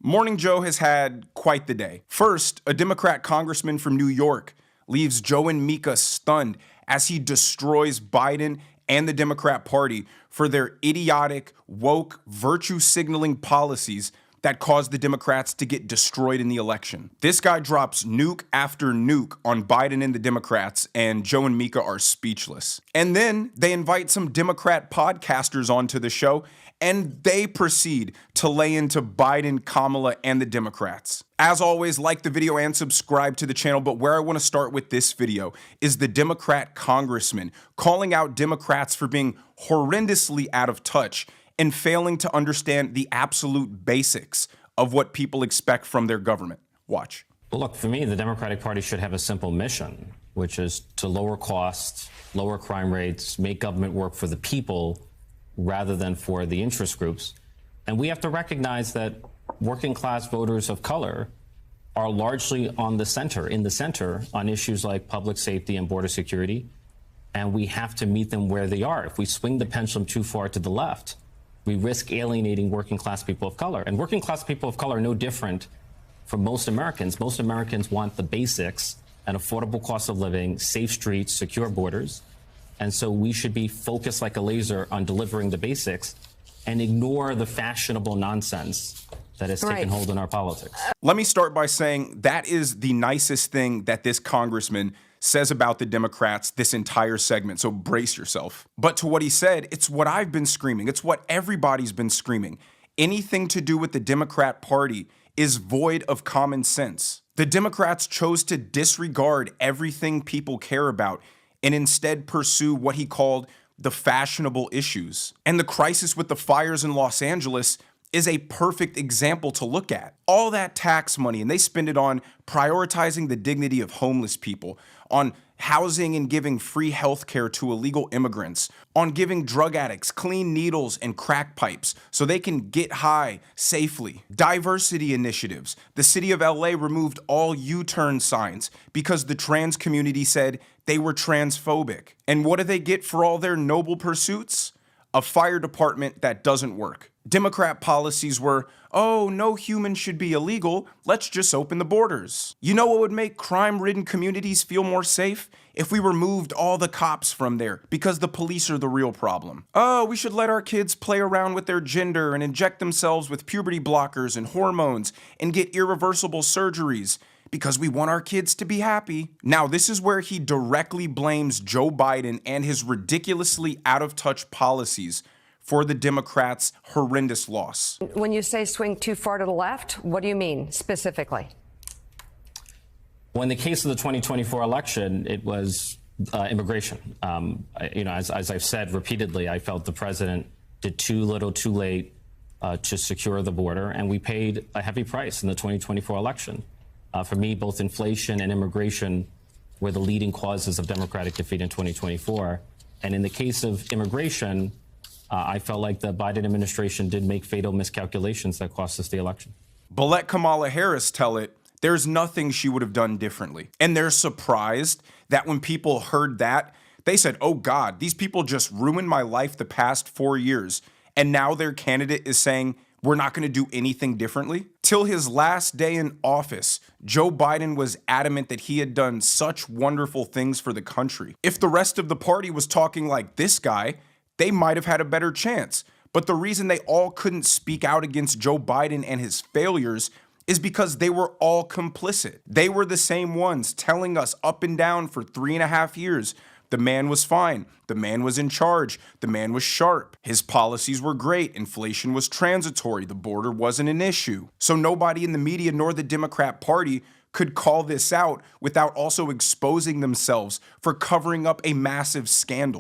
Morning Joe has had quite the day. First, a Democrat congressman from New York leaves Joe and Mika stunned as he destroys Biden and the Democrat Party for their idiotic, woke, virtue-signaling policies that caused the Democrats to get destroyed in the election. This guy drops nuke after nuke on Biden and the Democrats, and Joe and Mika are speechless. And then they invite some Democrat podcasters onto the show, and they proceed to lay into Biden, Kamala, and the Democrats. As always, like the video and subscribe to the channel, but where I want to start with this video is the Democrat congressman calling out Democrats for being horrendously out of touch and failing to understand the absolute basics of what people expect from their government. Watch. Well, look, for me, the Democratic Party should have a simple mission, which is to lower costs, lower crime rates, make government work for the people rather than for the interest groups. And we have to recognize that working class voters of color are largely in the center on issues like public safety and border security. And we have to meet them where they are. If we swing the pendulum too far to the left, we risk alienating working class people of color. And working class people of color are no different from most Americans. Most Americans want the basics, an affordable cost of living, safe streets, secure borders. And so we should be focused like a laser on delivering the basics and ignore the fashionable nonsense that has taken hold in our politics. Let me start by saying that is the nicest thing that this congressman says about the Democrats this entire segment, so brace yourself. But to what he said, it's what I've been screaming. It's what everybody's been screaming. Anything to do with the Democrat Party is void of common sense. The Democrats chose to disregard everything people care about and instead pursue what he called the fashionable issues. And the crisis with the fires in Los Angeles is a perfect example to look at. All that tax money, and they spend it on prioritizing the dignity of homeless people, on housing and giving free health care to illegal immigrants, on giving drug addicts clean needles and crack pipes so they can get high safely. Diversity initiatives. The city of LA removed all U-turn signs because the trans community said they were transphobic. And what do they get for all their noble pursuits? A fire department that doesn't work. Democrat policies were, oh, no human should be illegal, let's just open the borders. You know what would make crime-ridden communities feel more safe? If we removed all the cops from there, because the police are the real problem. Oh, we should let our kids play around with their gender and inject themselves with puberty blockers and hormones and get irreversible surgeries, because we want our kids to be happy. Now, this is where he directly blames Joe Biden and his ridiculously out-of-touch policies for the Democrats' horrendous loss. When you say swing too far to the left, what do you mean specifically? Well, in the case of the 2024 election, it was immigration. As I've said repeatedly, I felt the president did too little, too late to secure the border, and we paid a heavy price in the 2024 election. For me, both inflation and immigration were the leading causes of Democratic defeat in 2024. And in the case of immigration, I felt like the Biden administration did make fatal miscalculations that cost us the election. But let Kamala Harris tell it, there's nothing she would have done differently. And they're surprised that when people heard that, they said, oh God, these people just ruined my life the past 4 years. And now their candidate is saying, we're not going to do anything differently. Till his last day in office, Joe Biden was adamant that he had done such wonderful things for the country. If the rest of the party was talking like this guy, they might have had a better chance. But the reason they all couldn't speak out against Joe Biden and his failures is because they were all complicit. They were the same ones telling us up and down for 3.5 years, the man was fine, the man was in charge, the man was sharp, his policies were great, inflation was transitory, the border wasn't an issue. So nobody in the media nor the Democrat Party could call this out without also exposing themselves for covering up a massive scandal.